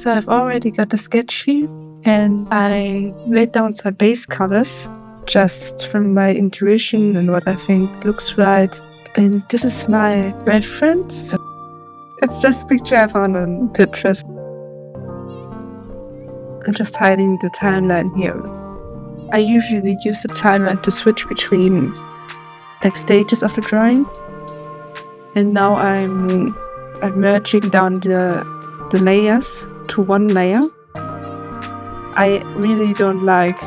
So I've already got the sketch here, and I laid down some base colors just from my intuition and what I think looks right. And this is my reference. It's just a picture I found on Pinterest. I'm just hiding the timeline here. I usually use the timeline to switch between like stages of the drawing. And now I'm merging down the layers to one layer. I really don't like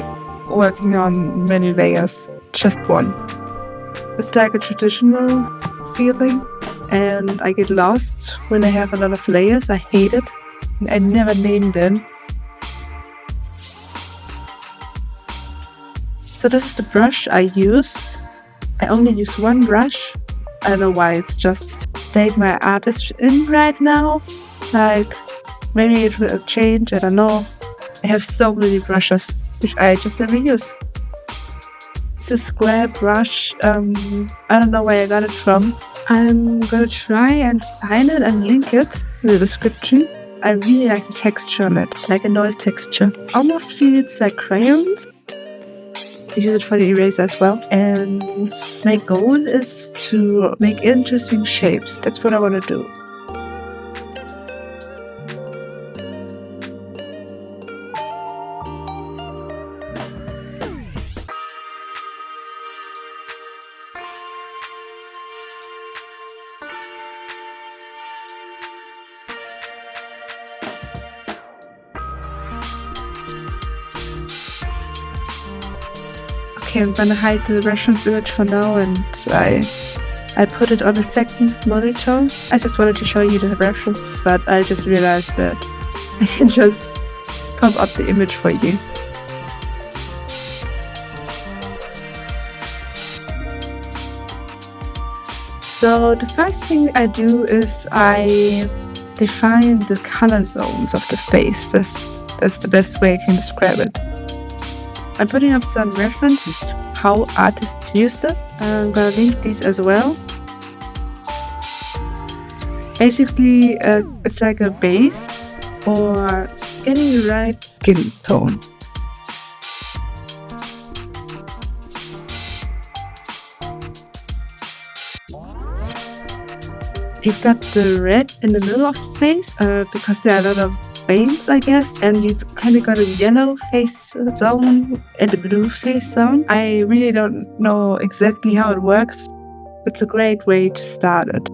working on many layers, just one. It's like a traditional feeling, and I get lost when I have a lot of layers. I hate it. I never name them. So this is the brush I use. I only use one brush. I don't know why, it's just staying my artist in right now. Like, maybe it will change, I don't know. I have so many brushes, which I just never use. It's a square brush. I don't know where I got it from. I'm gonna try and find it and link it in the description. I really like the texture on it, like a noise texture. Almost feels like crayons. I use it for the eraser as well. And my goal is to make interesting shapes. That's what I want to do. Okay, I'm gonna hide the reference image for now, and I put it on a second monitor. I just wanted to show you the reference, but I just realized that I can just pop up the image for you. So the first thing I do is I define the color zones of the face. That's the best way I can describe it. I'm putting up some references, how artists use it. I'm gonna link these as well. Basically, it's like a base for getting the right skin tone. You've got the red in the middle of the face because there are a lot of veins, I guess, and you've kind of got a yellow face zone and a blue face zone. I really don't know exactly how it works. It's a great way to start it.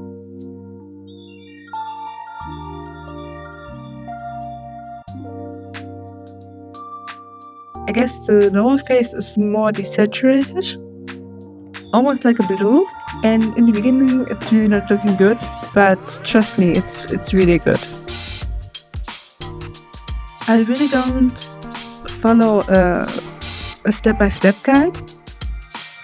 I guess the lower face is more desaturated, almost like a blue. And in the beginning, it's really not looking good, but trust me, it's really good. I really don't follow a step-by-step guide.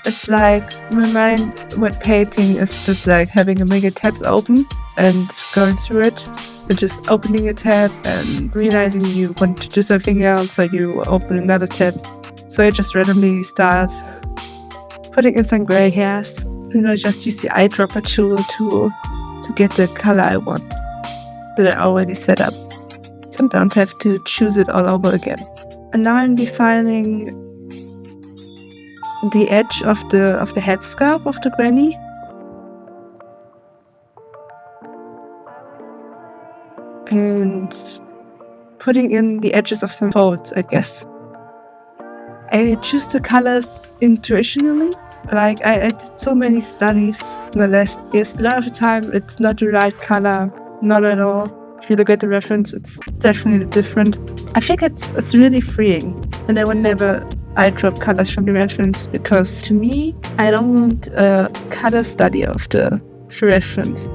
It's like my mind when painting is just like having a million tabs open and going through it. And just opening a tab and realizing you want to do something else, so you open another tab. So I just randomly start putting in some gray hairs. And I just use the eyedropper tool to get the color I want that I already set up. So I don't have to choose it all over again. And now I'm defining the edge of the headscarf of the granny. And putting in the edges of some folds, I guess. I choose the colors intuitionally. Like, I did so many studies in the last years. A lot of the time, it's not the right color, not at all. If you look at the reference, it's definitely different. I think it's really freeing. And I would never eyedrop colors from the reference, because to me, I don't want a color study of the reference.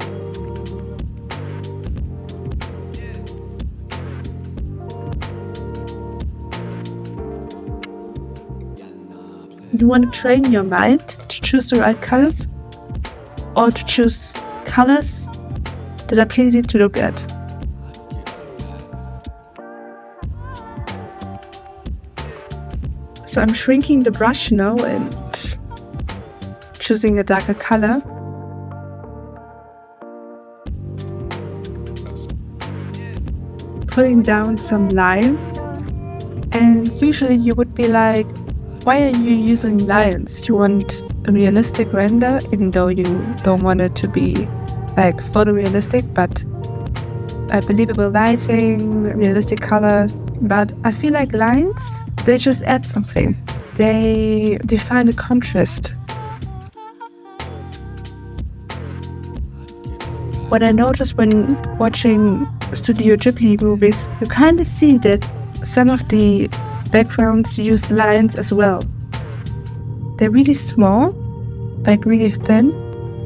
You want to train your mind to choose the right colors, or to choose colors that are pleasing to look at. So I'm shrinking the brush now and choosing a darker color. putting down some lines. And usually you would be like, why are you using lines? You want a realistic render, even though you don't want it to be like photorealistic, but believable lighting, realistic colors. But I feel like lines, they just add something. They define a contrast. What I noticed when watching Studio Ghibli movies, you kind of see that some of the backgrounds use lines as well. They're really small, like really thin,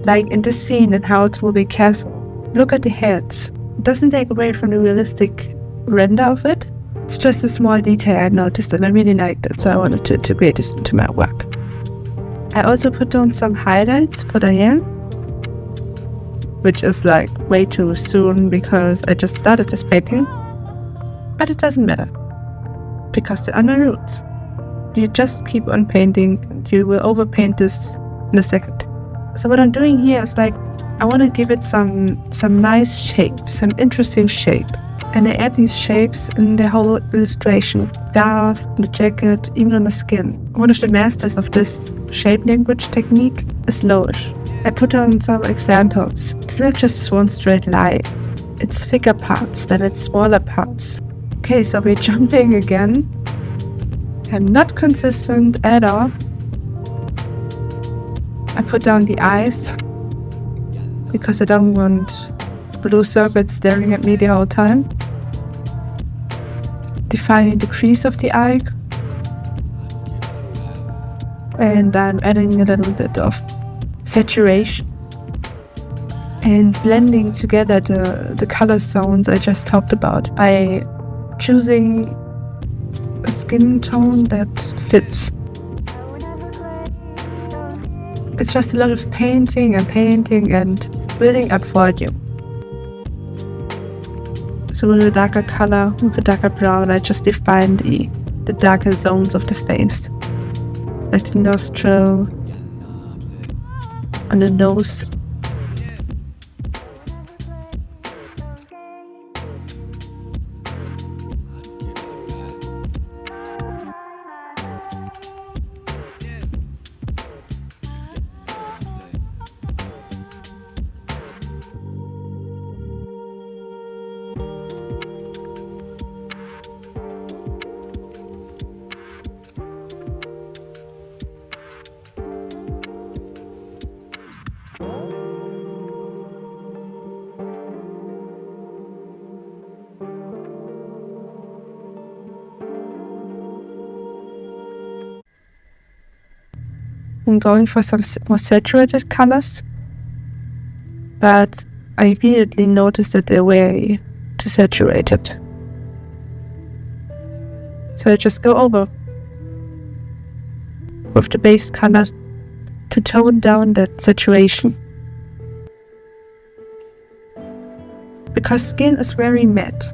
like in this scene in Howl's movie Castle. Look at the heads. It doesn't take away from the realistic render of it. It's just a small detail I noticed and I really liked it, so I wanted to integrate it into my work. I also put on some highlights for Diane, which is like way too soon because I just started this painting. But it doesn't matter, because there are no rules. You just keep on painting and you will overpaint this in a second. So what I'm doing here is like, I want to give it some nice shape, some interesting shape. And I add these shapes in the whole illustration, scarf, the jacket, even on the skin. One of the masters of this shape language technique is Loish. I put on some examples. It's not just one straight line. It's thicker parts, then it's smaller parts. Okay, so we're jumping again. I'm not consistent at all. I put down the eyes because I don't want blue circles staring at me the whole time. Defining the crease of the eye. And I'm adding a little bit of saturation and blending together the color zones I just talked about by choosing a skin tone that fits. It's just a lot of painting and building up volume. So with a darker color, with a darker brown, I just define the darker zones of the face. Like the nostril, on the nose. I'm going for some more saturated colors, but I immediately noticed that they're way too saturated. So I just go over with the base color to tone down that saturation. Because skin is very matte.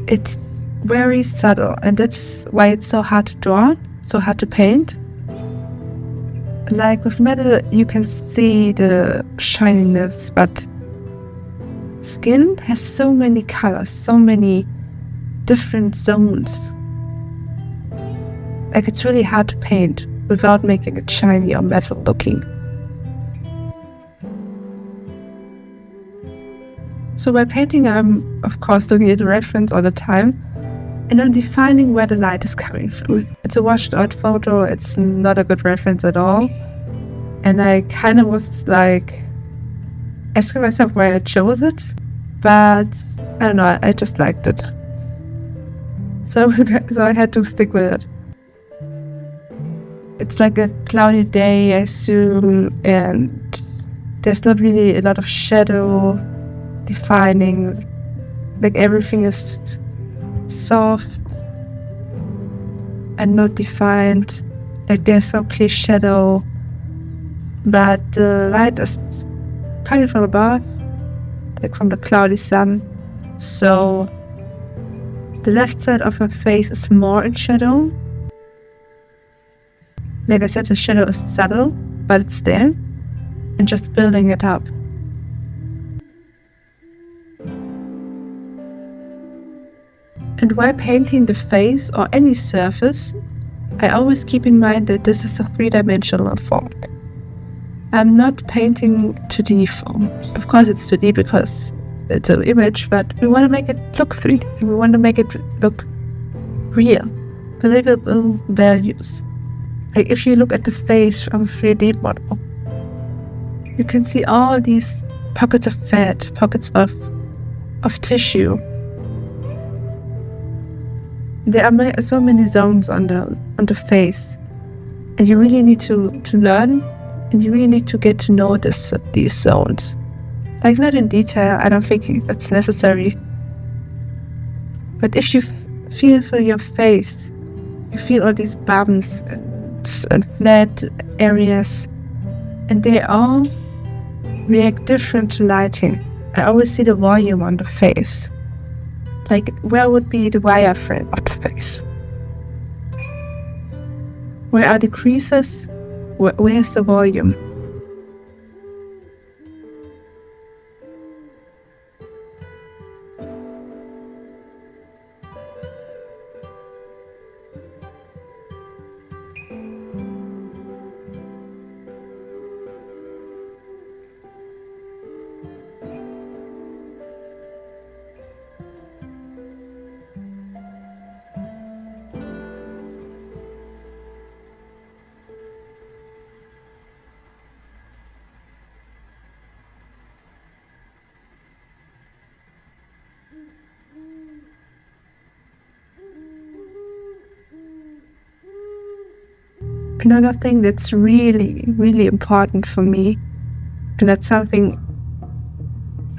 It's very subtle, and that's why it's so hard to draw, so hard to paint. Like with metal, you can see the shininess, but skin has so many colors, so many different zones. Like it's really hard to paint without making it shiny or metal looking. So by painting, I'm of course looking at the reference all the time, and I'm defining where the light is coming from. It's a washed out photo, it's not a good reference at all. And I kind of was like asking myself why I chose it, but I don't know, I just liked it. So I had to stick with it. It's like a cloudy day, I assume, and there's not really a lot of shadow defining. Like everything is soft and not defined. Like there's some clear shadow, but the light is coming from above, like from the cloudy sun. So the left side of her face is more in shadow. Like I said, the shadow is subtle, but it's there, and just building it up. And while painting the face or any surface, I always keep in mind that this is a three-dimensional form. I'm not painting 2D form. Of course it's 2D because it's an image, but we want to make it look 3D. We want to make it look real, believable values. Like if you look at the face of a 3D model, you can see all these pockets of fat, pockets of tissue. There are so many zones on the face, and you really need to learn, and you really need to get to know these zones. Like not in detail, I don't think that's necessary. But if you feel through your face, you feel all these bumps and flat areas, and they all react different to lighting. I always see the volume on the face. Like, where would be the wireframe of the face? Where are the creases? Where's the volume? Another thing that's really, really important for me, and that's something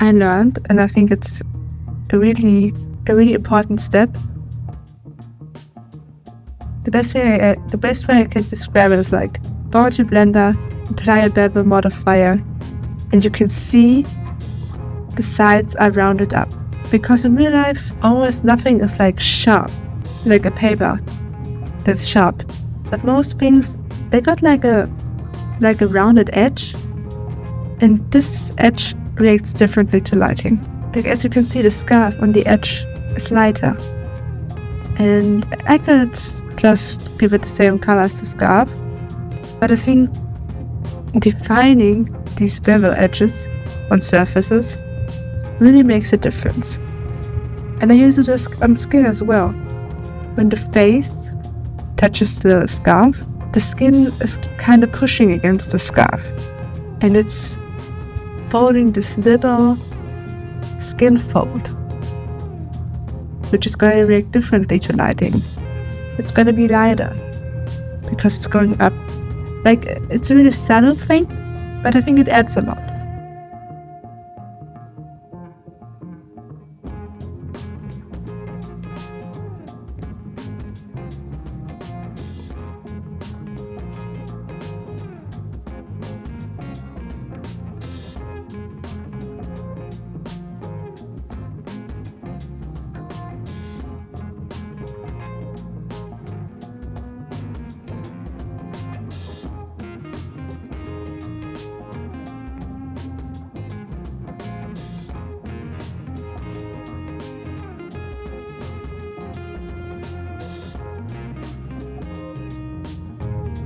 I learned, and I think it's a really important step. The best way I can describe it is like go to Blender, apply a bevel modifier, and you can see the sides are rounded up. Because in real life, almost nothing is like sharp, like a paper that's sharp. But most things, they got like a rounded edge, and this edge reacts differently to lighting. Like as you can see, the scarf on the edge is lighter, and I could just give it the same color as the scarf, but I think defining these bevel edges on surfaces really makes a difference. And I use it on skin as well. When the face touches the scarf, the skin is kind of pushing against the scarf, and it's folding this little skin fold, which is going to react differently to lighting. It's going to be lighter because it's going up. Like, it's a really subtle thing, but I think it adds a lot.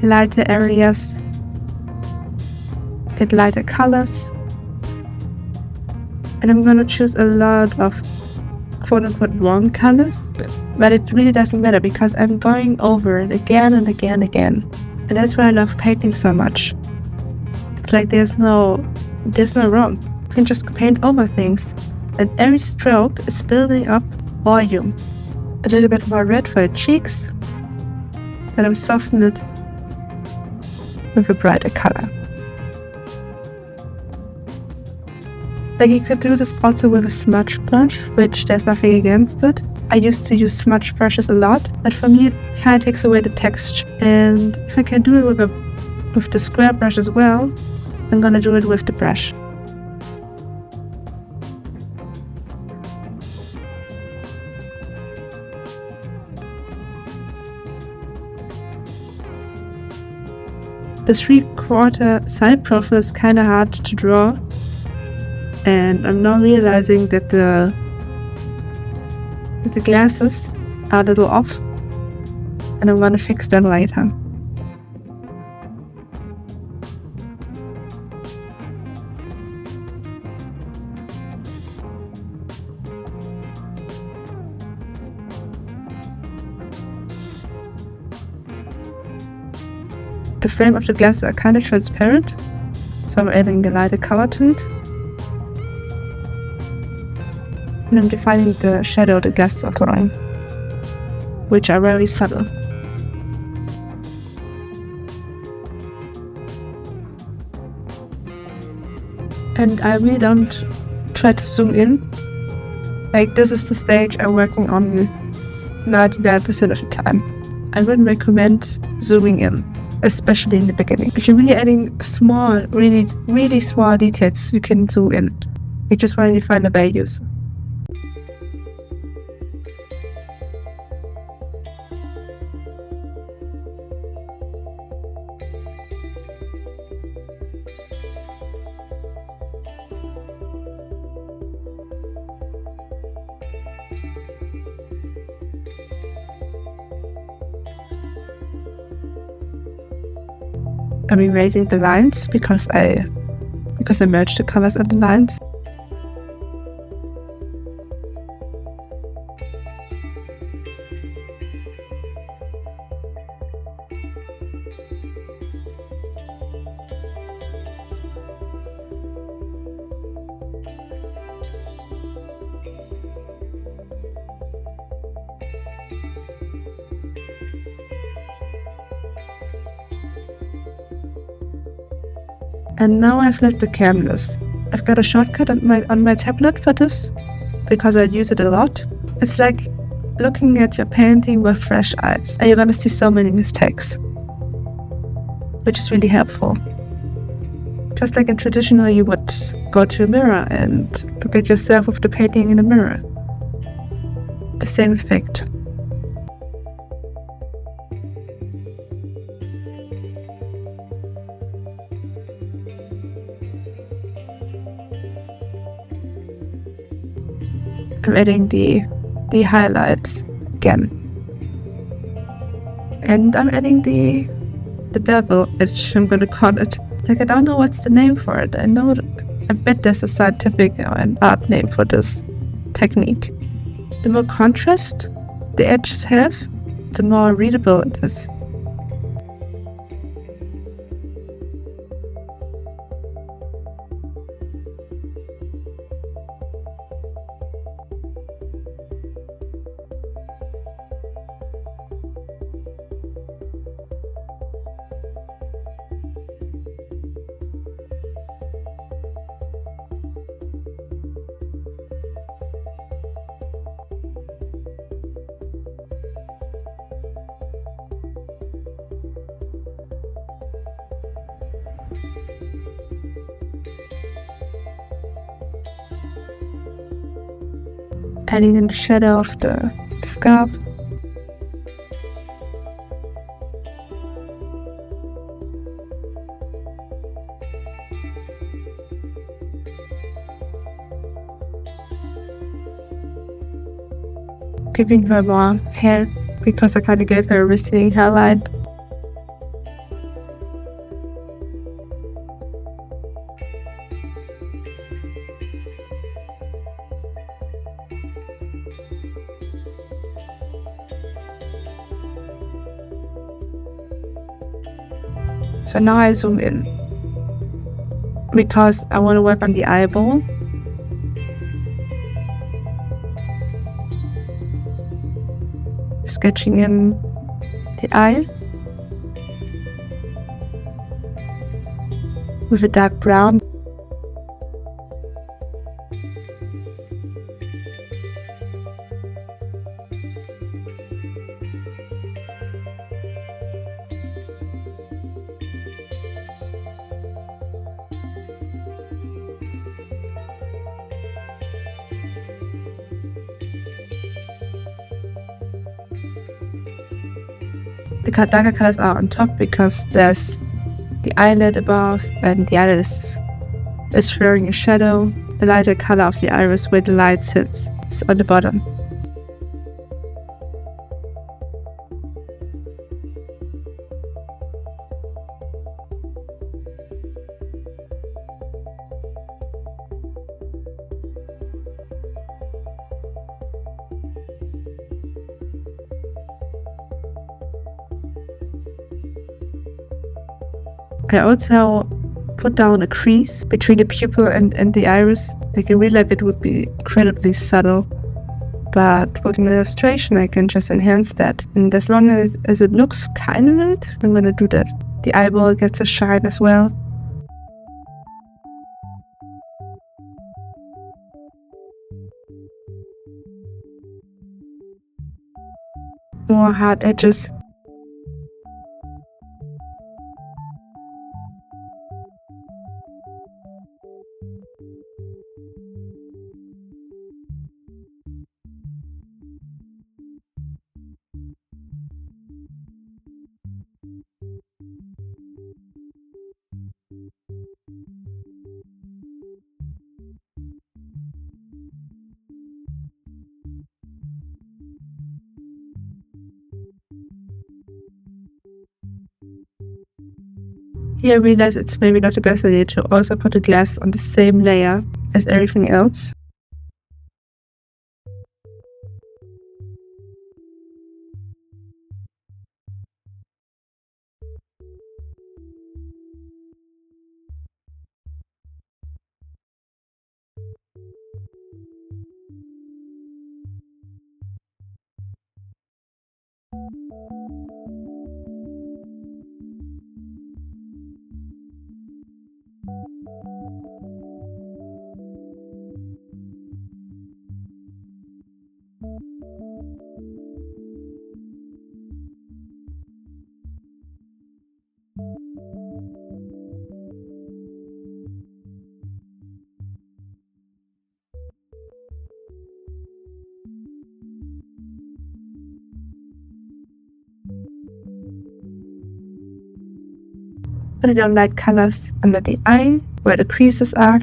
Lighter areas get lighter colors, and I'm gonna choose a lot of quote-unquote warm colors, but it really doesn't matter because I'm going over it again and again and again, and that's why I love painting so much. It's like there's no wrong. You can just paint over things, and every stroke is building up volume. A little bit more red for the cheeks, and I'm softening it with a brighter color. Like you could do this also with a smudge brush, which there's nothing against it. I used to use smudge brushes a lot, but for me it kind of takes away the texture. And if I can do it with the square brush as well, I'm gonna do it with the brush. The 3/4 side profile is kind of hard to draw, and I'm now realizing that The glasses are a little off, and I'm gonna fix them later. The frame of the glasses are kind of transparent, so I'm adding a lighter color to it. And I'm defining the shadow the glasses are throwing, which are very subtle. And I really don't try to zoom in. Like, this is the stage I'm working on 99% of the time. I wouldn't recommend zooming in, especially in the beginning. If you're really adding small, really small details, you can zoom in. You just want to define the values. I'm erasing the lines because I merged the colors and the lines. And now I've left the canvas. I've got a shortcut on my tablet for this, because I use it a lot. It's like looking at your painting with fresh eyes, and you're gonna see so many mistakes, which is really helpful. Just like in traditional, you would go to a mirror and look at yourself with the painting in the mirror. The same effect. I'm adding the highlights again. And I'm adding the bevel, which I'm gonna call it. Like, I don't know what's the name for it. I bet there's a scientific or an art name for this technique. The more contrast the edges have, the more readable it is. Adding in the shadow of the scarf. Giving her more hair, because I kind of gave her a receding hairline. So now I zoom in, because I want to work on the eyeball. Sketching in the eye with a dark brown. The darker colors are on top because there's the eyelid above and the eyelid is throwing a shadow. The lighter color of the iris where the light sits is on the bottom. I also put down a crease between the pupil and the iris. Like in real life it would be incredibly subtle, but with an illustration I can just enhance that. And as long as it looks kind of it, I'm gonna do that. The eyeball gets a shine as well. More hard edges. Here I realize it's maybe not the best idea to also put the glass on the same layer as everything else. Put it on light colors under the eye, where the creases are.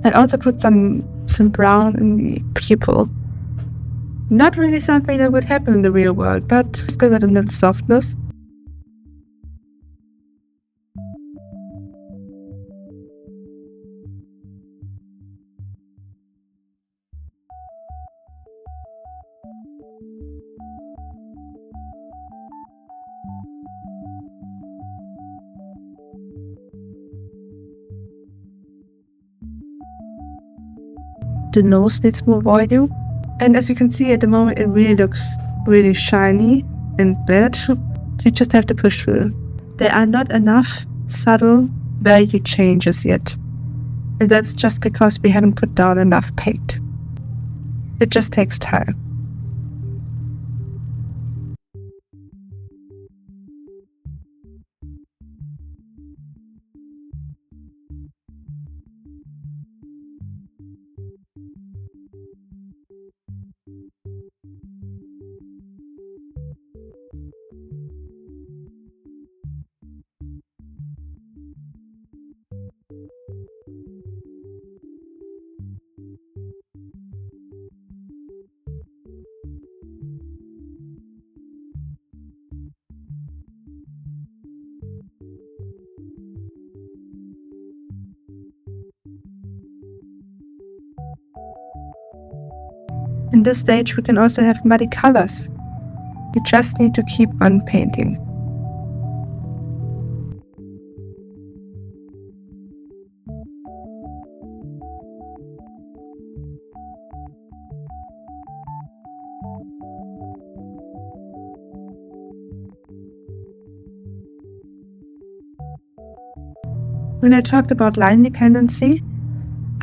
And also put some brown in the pupil. Not really something that would happen in the real world, but just give it a little softness. The nose needs more volume. And as you can see at the moment, it really looks really shiny and bad. You just have to push through. There are not enough subtle value changes yet. And that's just because we haven't put down enough paint. It just takes time. In this stage, we can also have muddy colors. You just need to keep on painting. When I talked about line dependency,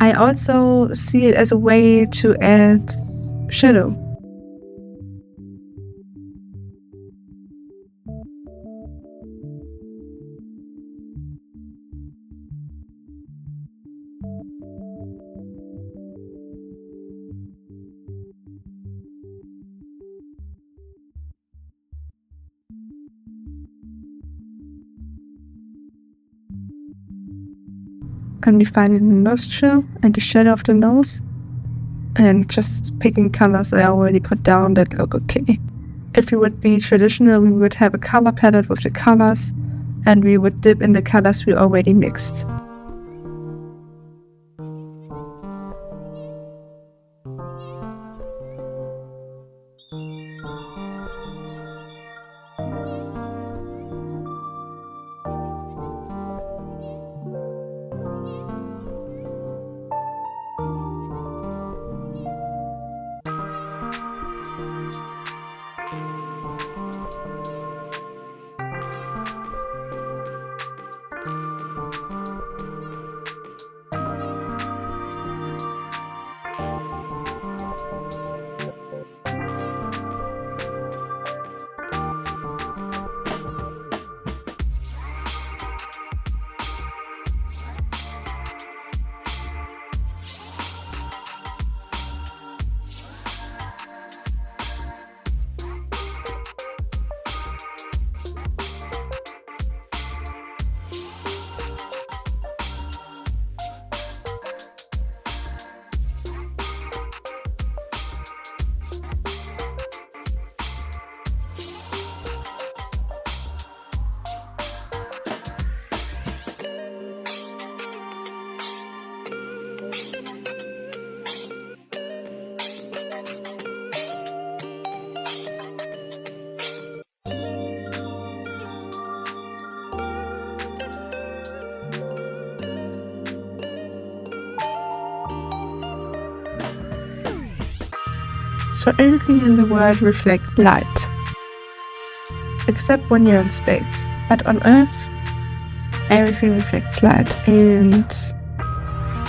I also see it as a way to add shadow. Can be finding the nostril and the shadow of the nose, and just picking colors I already put down that look okay. If we would be traditional, we would have a color palette with the colors, and we would dip in the colors we already mixed. So everything in the world reflects light, except when you're in space. But on Earth, everything reflects light, and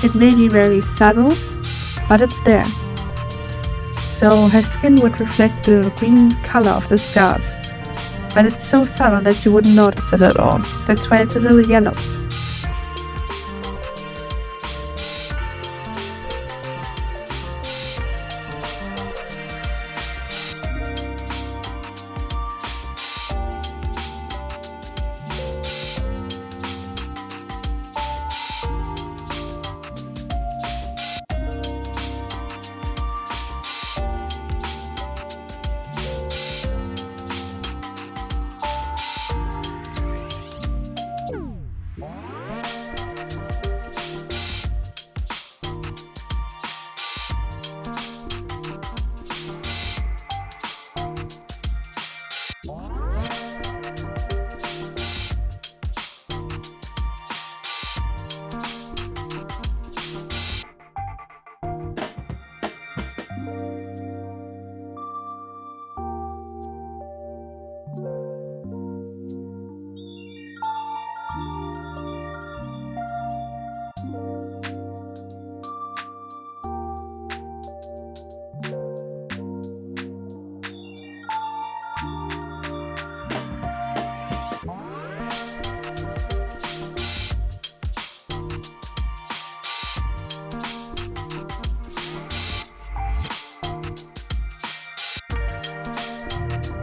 it may be very subtle, but it's there. So her skin would reflect the green color of the scarf, but it's so subtle that you wouldn't notice it at all. That's why it's a little yellow.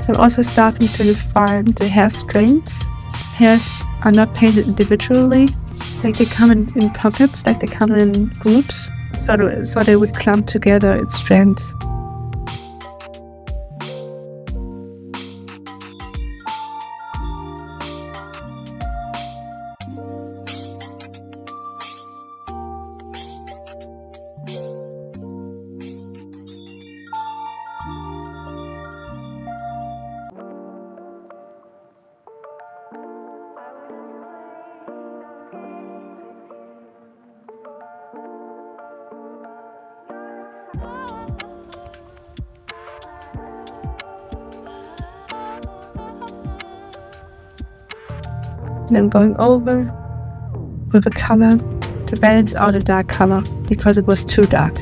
I'm also starting to define the hair strands. Hairs are not painted individually, like they come in pockets, like they come in groups, so they would clump together in strands. And I'm going over with a color to balance out a dark color because it was too dark.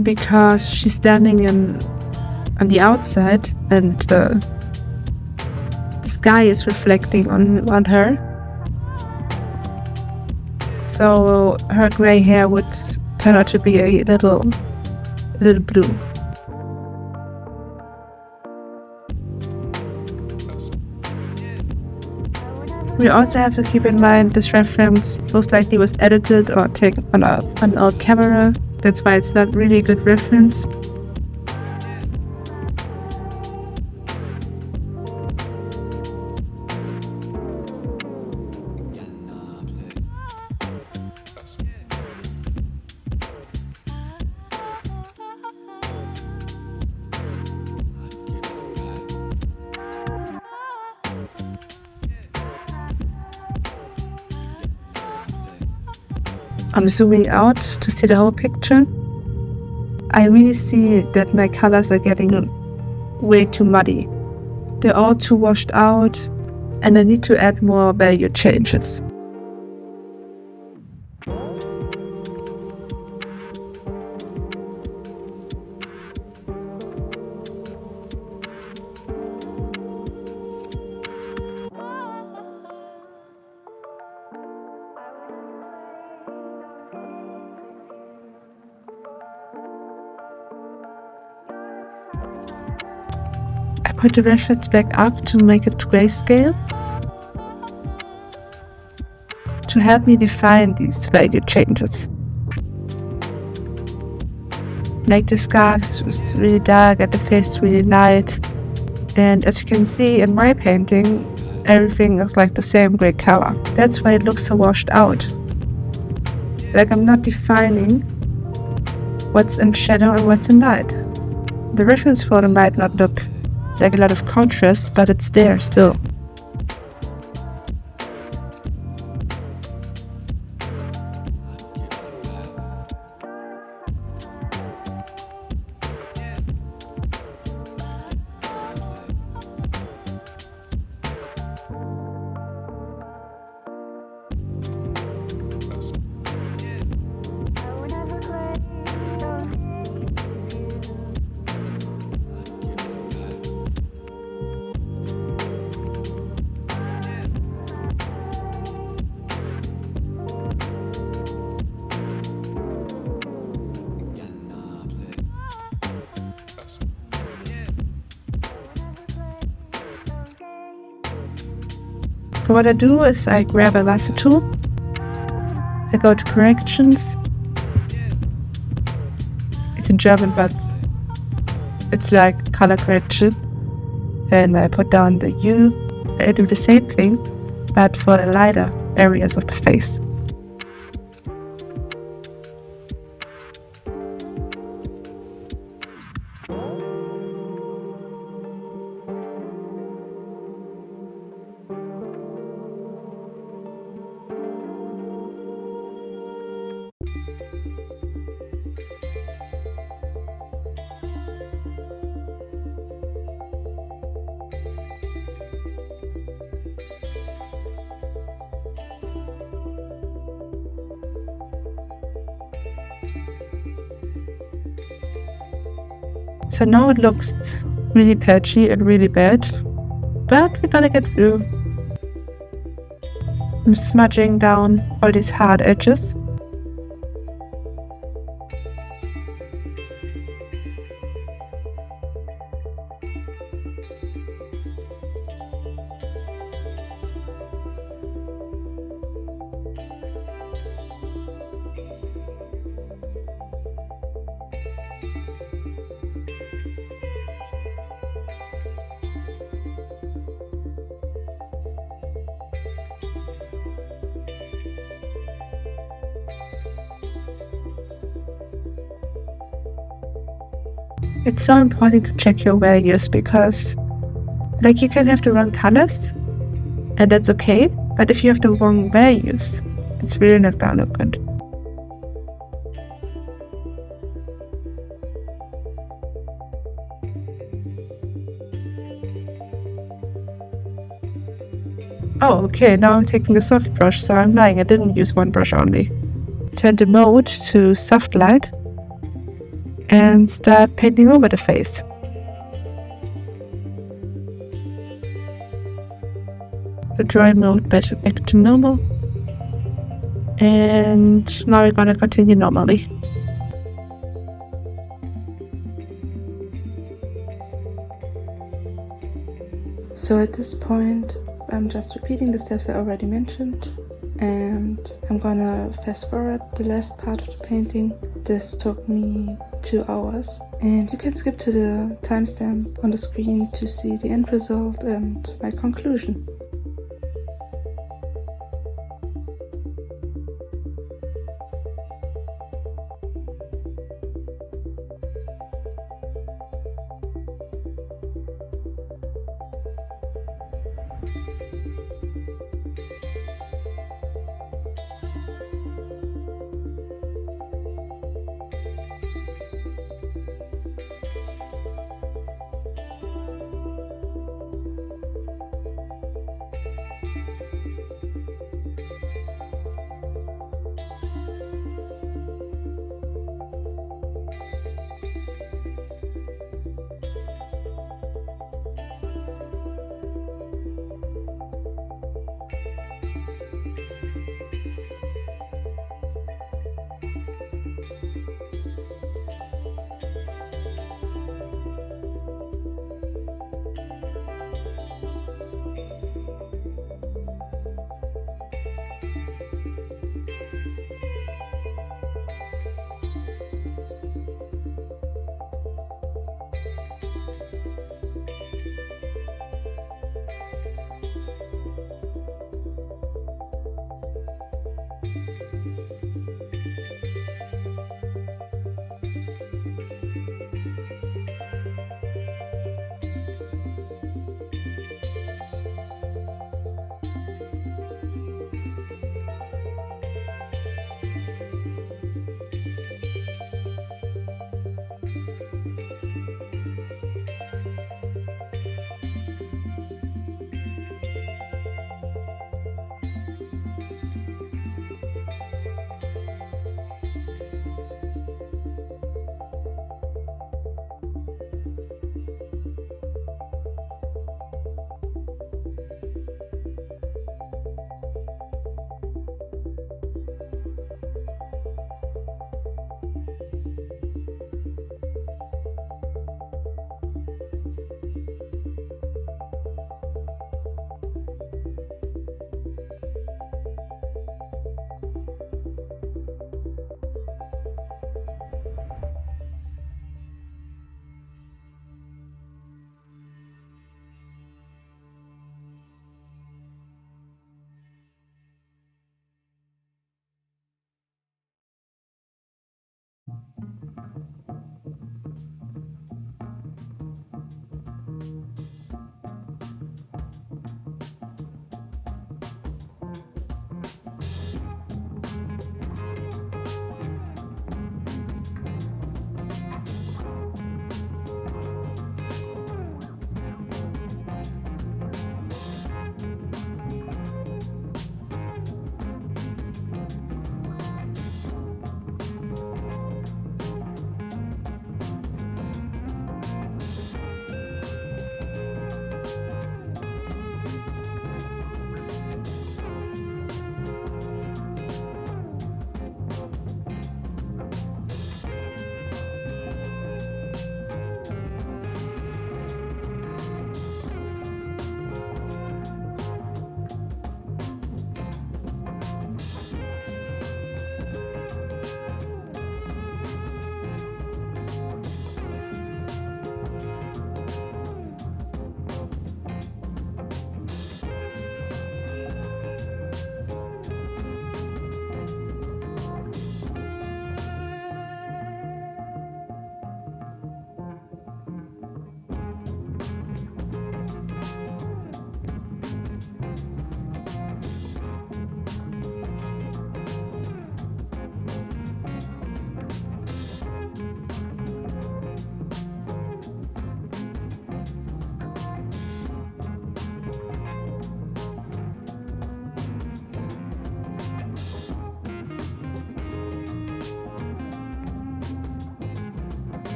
Because she's standing on the outside and the sky is reflecting on her, so her gray hair would turn out to be a little blue. We also have to keep in mind this reference most likely was edited or taken on our camera. That's why it's not really a good reference. I'm zooming out to see the whole picture. I really see that my colors are getting way too muddy. They're all too washed out, and I need to add more value changes. I put the reference back up to make it grayscale to help me define these value changes. Like the scarf was really dark and the face really light. And as you can see in my painting, everything is like the same gray color. That's why it looks so washed out. Like I'm not defining what's in shadow and what's in light. The reference photo might not look like a lot of contrast, but it's there still. So what I do is I grab a lasso tool, I go to corrections. It's in German, but it's like color correction. And I put down the hue. I do the same thing, but for the lighter areas of the face. So now it looks really patchy and really bad, but we're gonna get through. I'm smudging down all these hard edges. It's so important to check your values because, like, you can have the wrong colors, and that's okay. But if you have the wrong values, it's really not gonna look good. Oh, okay, now I'm taking a soft brush, so I'm lying, I didn't use one brush only. Turn the mode to soft light and start painting over the face. The drawing mode back to normal. And now we're gonna continue normally. So at this point, I'm just repeating the steps I already mentioned, and I'm gonna fast forward the last part of the painting. This took me 2 hours, and you can skip to the timestamp on the screen to see the end result and my conclusion.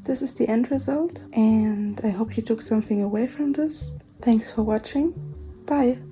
This is the end result, and I hope you took something away from this. Thanks for watching. Bye!